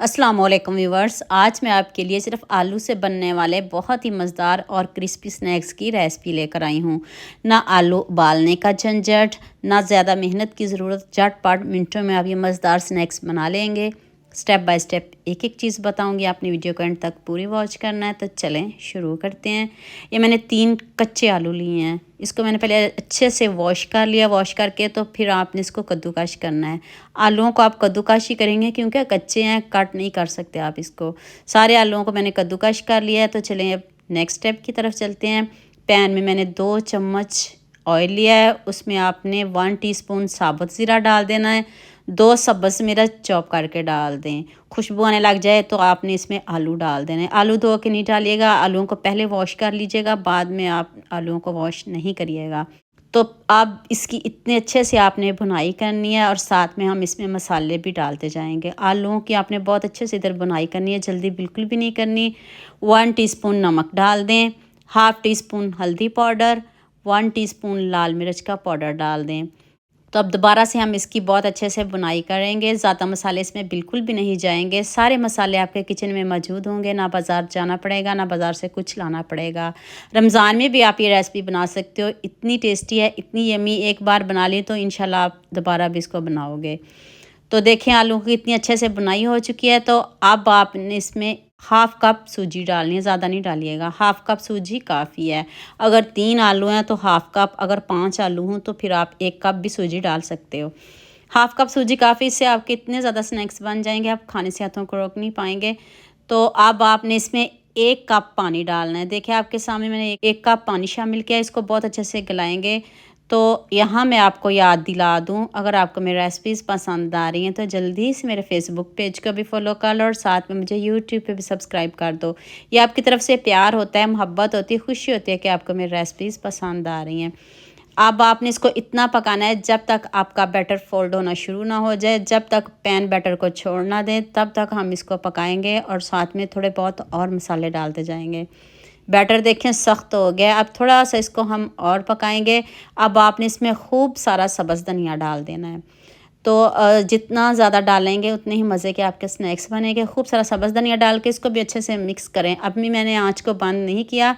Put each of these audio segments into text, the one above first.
अस्सलाम वालेकुम व्यूवर्स। आज मैं आपके लिए सिर्फ आलू से बनने वाले बहुत ही मज़ेदार और क्रिस्पी स्नैक्स की रेसिपी लेकर आई हूँ। ना आलू उबालने का झंझट, ना ज़्यादा मेहनत की ज़रूरत, झटपट मिनटों में आप ये मज़ेदार स्नैक्स बना लेंगे। स्टेप बाय स्टेप एक एक चीज़ बताऊंगी, आपने वीडियो को एंड तक पूरी वॉच करना है। तो चलें शुरू करते हैं। ये मैंने 3 कच्चे आलू लिए हैं। इसको मैंने पहले अच्छे से वॉश कर लिया। वॉश करके तो फिर आपने इसको कद्दूकश करना है। आलूओं को आप कद्दूकश ही करेंगे क्योंकि कच्चे हैं, कट नहीं कर सकते आप इसको। सारे आलूओं को मैंने कद्दूकश कर लिया है। तो चलें अब नेक्स्ट स्टेप की तरफ चलते हैं। पैन में मैंने 2 चम्मच ऑयल लिया है। उसमें आपने 1 टीस्पून साबुत ज़ीरा डाल देना है। 2 सब्ज़ मिर्च चॉप करके डाल दें। खुशबू आने लग जाए तो आपने इसमें आलू डाल देने। आलू धो के नहीं डालिएगा, आलूओं को पहले वॉश कर लीजिएगा, बाद में आप आलूओं को वॉश नहीं करिएगा। तो अब इसकी इतने अच्छे से आपने भुनाई करनी है और साथ में हम इसमें मसाले भी डालते जाएंगे। आलूओं की आपने बहुत अच्छे से इधर भुनाई करनी है, जल्दी बिल्कुल भी नहीं करनी। 1 टीस्पून नमक डाल दें, हाफ़ टी स्पून हल्दी पाउडर, 1 टीस्पून लाल मिर्च का पाउडर डाल दें। तो अब दोबारा से हम इसकी बहुत अच्छे से बुनाई करेंगे। ज़्यादा मसाले इसमें बिल्कुल भी नहीं जाएंगे। सारे मसाले आपके किचन में मौजूद होंगे, ना बाज़ार जाना पड़ेगा, ना बाज़ार से कुछ लाना पड़ेगा। रमज़ान में भी आप ये रेसिपी बना सकते हो। इतनी टेस्टी है, इतनी यमी, एक बार बना ली तो इंशाल्लाह आप दोबारा भी इसको बनाओगे। तो देखें आलू की इतनी अच्छे से बुनाई हो चुकी है। तो अब आपने इसमें हाफ़ कप सूजी डालनी है, ज़्यादा नहीं डालिएगा। हाफ़ कप सूजी काफ़ी है। अगर 3 आलू हैं तो हाफ़ कप, अगर 5 आलू हों तो फिर आप 1 कप भी सूजी डाल सकते हो। हाफ़ कप सूजी काफ़ी, इससे आपके इतने ज़्यादा स्नैक्स बन जाएंगे, आप खाने से हाथों को रोक नहीं पाएंगे। तो अब आपने इसमें 1 कप पानी डालना है। देखिए आपके सामने मैंने 1 कप पानी शामिल किया। इसको बहुत अच्छे से गलाएंगे। तो यहाँ मैं आपको याद दिला दूँ, अगर आपको मेरी रेसिपीज़ पसंद आ रही हैं तो जल्दी से मेरे फेसबुक पेज को भी फॉलो कर लो और साथ में मुझे यूट्यूब पे भी सब्सक्राइब कर दो। ये आपकी तरफ से प्यार होता है, मोहब्बत होती है, खुशी होती है कि आपको मेरी रेसिपीज़ पसंद आ रही हैं। अब आपने इसको इतना पकाना है जब तक आपका बैटर फोल्ड होना शुरू ना हो जाए। जब तक पैन बैटर को छोड़ ना दें तब तक हम इसको पकाएंगे और साथ में थोड़े बहुत और मसाले डालते जाएंगे। बैटर देखें सख्त हो गया। अब थोड़ा सा इसको हम और पकाएंगे। अब आपने इसमें खूब सारा सब्ज़ धनिया डाल देना है। तो जितना ज़्यादा डालेंगे उतने ही मज़े के आपके स्नैक्स बनेंगे। खूब सारा सब्ज़ धनिया डाल के इसको भी अच्छे से मिक्स करें। अभी मैंने आँच को बंद नहीं किया।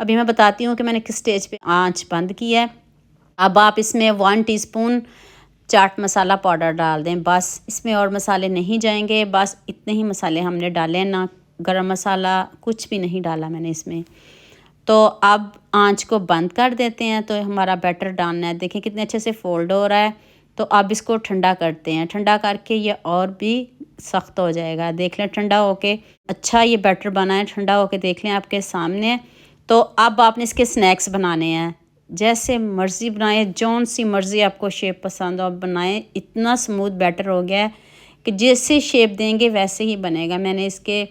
अभी मैं बताती हूँ कि मैंने किस स्टेज पे आँच बंद की है। अब आप इसमें 1 टीस्पून चाट मसाला पाउडर डाल दें। बस इसमें और मसाले नहीं जाएंगे, बस इतने ही मसाले हमने डाले हैं, ना गरम मसाला कुछ भी नहीं डाला मैंने इसमें। तो अब आंच को बंद कर देते हैं। तो हमारा बैटर डालना है, देखिए कितने अच्छे से फोल्ड हो रहा है। तो अब इसको ठंडा करते हैं। ठंडा करके ये और भी सख्त हो जाएगा। देख लें ठंडा होके अच्छा ये बैटर बना है, ठंडा होके देख लें आपके सामने। तो अब आपने इसके स्नैक्स बनाने हैं। जैसे मर्ज़ी बनाएं, जौन सी मर्ज़ी आपको शेप पसंद हो आप बनाएं। इतना स्मूथ बैटर हो गया है कि जैसे शेप देंगे वैसे ही बनेगा। मैंने इसके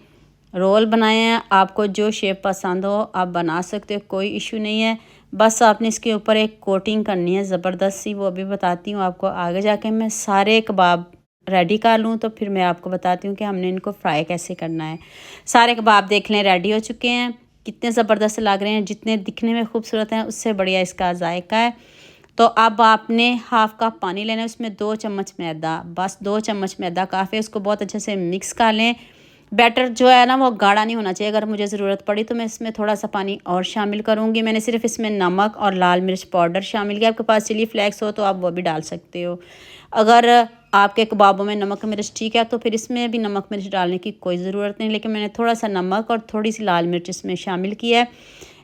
रोल बनाए हैं, आपको जो शेप पसंद हो आप बना सकते हो, कोई इशू नहीं है। बस आपने इसके ऊपर एक कोटिंग करनी है ज़बरदस्त सी, वो भी बताती हूँ आपको आगे जाके। मैं सारे कबाब रेडी कर लूँ तो फिर मैं आपको बताती हूँ कि हमने इनको फ्राई कैसे करना है। सारे कबाब देख लें रेडी हो चुके हैं। कितने ज़बरदस्त लग रहे हैं, जितने दिखने में खूबसूरत हैं उससे बढ़िया इसका जायका है। तो अब आपने हाफ़ कप पानी लेना है, उसमें 2 चम्मच मैदा, बस 2 चम्मच मैदा काफ़ी है। उसको बहुत अच्छे से मिक्स कर लें। बैटर जो है ना वो गाढ़ा नहीं होना चाहिए। अगर मुझे ज़रूरत पड़ी तो मैं इसमें थोड़ा सा पानी और शामिल करूँगी। मैंने सिर्फ इसमें नमक और लाल मिर्च पाउडर शामिल किया। आपके पास चिली फ्लेक्स हो तो आप वो भी डाल सकते हो। अगर आपके कबाबों में नमक मिर्च ठीक है तो फिर इसमें भी नमक मिर्च डालने की कोई ज़रूरत नहीं, लेकिन मैंने थोड़ा सा नमक और थोड़ी सी लाल मिर्च इसमें शामिल किया है।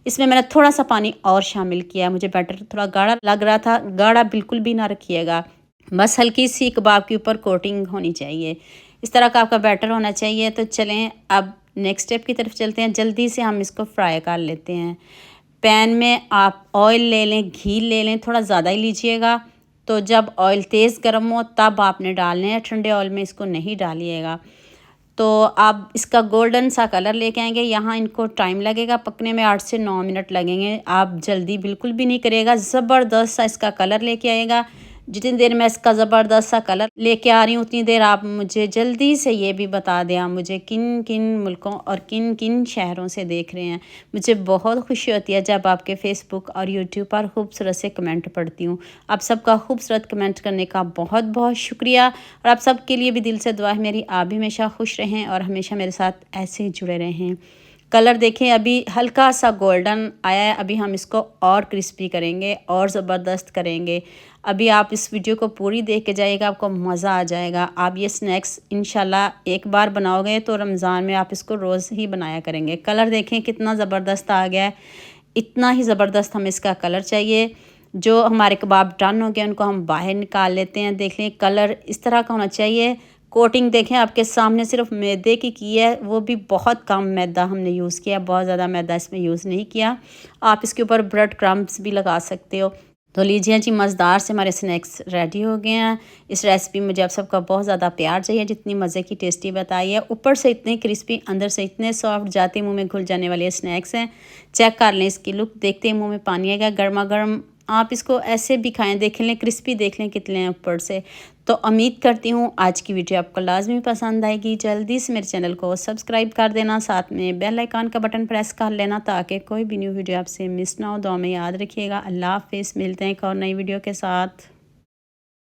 इसमें मैंने थोड़ा सा पानी और शामिल किया है। मुझे बैटर थोड़ा गाढ़ा लग रहा था, गाढ़ा बिल्कुल भी ना रखिएगा, बस हल्की सी कबाब के ऊपर कोटिंग होनी चाहिए। इस तरह का आपका बैटर होना चाहिए। तो चलें अब नेक्स्ट स्टेप की तरफ चलते हैं। जल्दी से हम इसको फ्राई कर लेते हैं। पैन में आप ऑयल ले लें, घी ले लें, थोड़ा ज़्यादा ही लीजिएगा। तो जब ऑयल तेज़ गर्म हो तब आपने डालने हैं, ठंडे ऑयल में इसको नहीं डालिएगा। तो आप इसका गोल्डन सा कलर लेके आएंगे। यहाँ इनको टाइम लगेगा पकने में, 8 से 9 मिनट लगेंगे। आप जल्दी बिल्कुल भी नहीं करिएगा, ज़बरदस्त सा इसका कलर लेके आएगा। जितनी देर मैं इसका ज़बरदस्त सा कलर लेके आ रही हूँ उतनी देर आप मुझे जल्दी से ये भी बता दें आप मुझे किन किन मुल्कों और किन किन शहरों से देख रहे हैं। मुझे बहुत खुशी होती है जब आपके फ़ेसबुक और यूट्यूब पर खूबसूरत से कमेंट पढ़ती हूँ। आप सबका खूबसूरत कमेंट करने का बहुत बहुत शुक्रिया और आप सब के लिए भी दिल से दुआ है मेरी, आप भी हमेशा खुश रहें और हमेशा मेरे साथ ऐसे ही जुड़े रहें। कलर देखें अभी हल्का सा गोल्डन आया है, अभी हम इसको और क्रिस्पी करेंगे और ज़बरदस्त करेंगे। अभी आप इस वीडियो को पूरी देख के जाइएगा, आपको मज़ा आ जाएगा। आप ये स्नैक्स इंशाल्लाह एक बार बनाओगे तो रमज़ान में आप इसको रोज़ ही बनाया करेंगे। कलर देखें कितना ज़बरदस्त आ गया है, इतना ही ज़बरदस्त हमें इसका कलर चाहिए। जो हमारे कबाब डन हो गए उनको हम बाहर निकाल लेते हैं। देख लें कलर इस तरह का होना चाहिए। कोटिंग देखें आपके सामने सिर्फ मैदे की है, वो भी बहुत कम मैदा हमने यूज़ किया, बहुत ज़्यादा मैदा इसमें यूज़ नहीं किया। आप इसके ऊपर ब्रेड क्रम्ब्स भी लगा सकते हो। तो लीजिए जी, मज़ेदार से हमारे स्नैक्स रेडी हो गए हैं। इस रेसिपी में मुझे आप सबका बहुत ज़्यादा प्यार चाहिए, जितनी मज़े की टेस्टी बताई है। ऊपर से इतने क्रिस्पी, अंदर से इतने सॉफ्ट, जाते मुंह में घुल जाने वाले स्नैक्स हैं। चेक कर लें इसकी लुक, देखते ही मुंह में पानी आएगा। गर्मा गर्म आप इसको ऐसे भी खाएं, देख लें क्रिस्पी, देख लें कितने हैं ऊपर से। तो उम्मीद करती हूँ आज की वीडियो आपको लाजमी पसंद आएगी। जल्दी से मेरे चैनल को सब्सक्राइब कर देना, साथ में बेल आइकन का बटन प्रेस कर लेना ताकि कोई भी न्यू वीडियो आपसे मिस ना हो। दुआ में याद रखिएगा। अल्लाह हाफिज़, मिलते हैं एक और नई वीडियो के साथ।